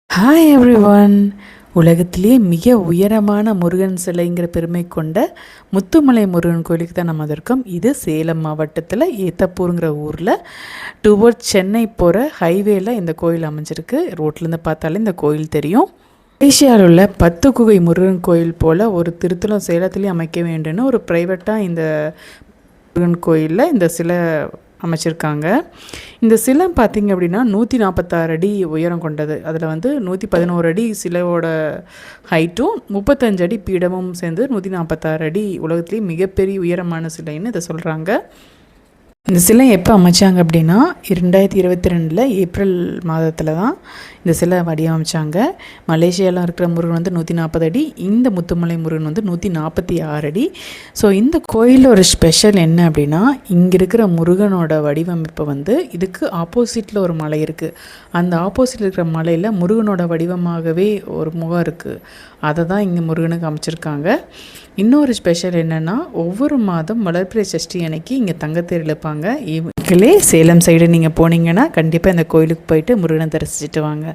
Hi everyone. உலகத்திலேயே மிக உயரமான முருகன் சிலைங்கிற பெருமை கொண்ட முத்துமலை முருகன் கோயிலுக்கு தான் நம்ம வந்திருக்கோம். இது சேலம் மாவட்டத்தில் ஏத்தப்பூருங்கிற ஊரில் டுவர்ட்ஸ் சென்னை போகிற ஹைவேல இந்த கோயில் அமைஞ்சிருக்கு. ரோட்லேருந்து பார்த்தாலே இந்த கோயில் தெரியும். மலேசியாவில் உள்ள 10 குகை முருகன் கோயில் போல் ஒரு திருத்தலம் சேலத்துலேயும் அமைக்க வேண்டும்னு ஒரு ப்ரைவேட்டாக இந்த முருகன் கோயிலில் இந்த சிலை அமைச்சிருக்காங்க. இந்த சிலை பார்த்திங்க அப்படின்னா 146 அடி உயரம் கொண்டது. அதில் 111 அடி சிலையோட ஹைட்டும் 35 அடி பீடமும் சேர்ந்து 146 அடி உலகத்துலேயே மிகப்பெரிய உயரமான சிலைன்னு இதை சொல்கிறாங்க. இந்த சிலை எப்போ அமைச்சாங்க அப்படின்னா 2022 ஏப்ரல் மாதத்தில் தான் இந்த சிலை வடிவமைச்சாங்க. மலேசியாவில் இருக்கிற முருகன் 140 அடி, இந்த முத்துமலை முருகன் 146 அடி. ஸோ இந்த கோயிலில் ஒரு ஸ்பெஷல் என்ன அப்படின்னா, இங்கே இருக்கிற முருகனோட வடிவமைப்பு இதுக்கு ஆப்போசிட்டில் ஒரு மலை இருக்குது. அந்த ஆப்போசிட்டில் இருக்கிற மலையில் முருகனோட வடிவமாகவே ஒரு முகம் இருக்குது. அதை தான் இங்கே முருகனுக்கு அமைச்சிருக்காங்க. இன்னொரு ஸ்பெஷல் என்னென்னா, ஒவ்வொரு மாதம் வளர்பிறை சஷ்டி அன்னைக்கு இங்கே தங்கத்தேர் இழுப்பாங்க. இவங்களே சேலம் சைடு நீங்கள் போனீங்கன்னா கண்டிப்பாக இந்த கோயிலுக்கு போயிட்டு முருகனை தரிசிச்சுட்டு வாங்க.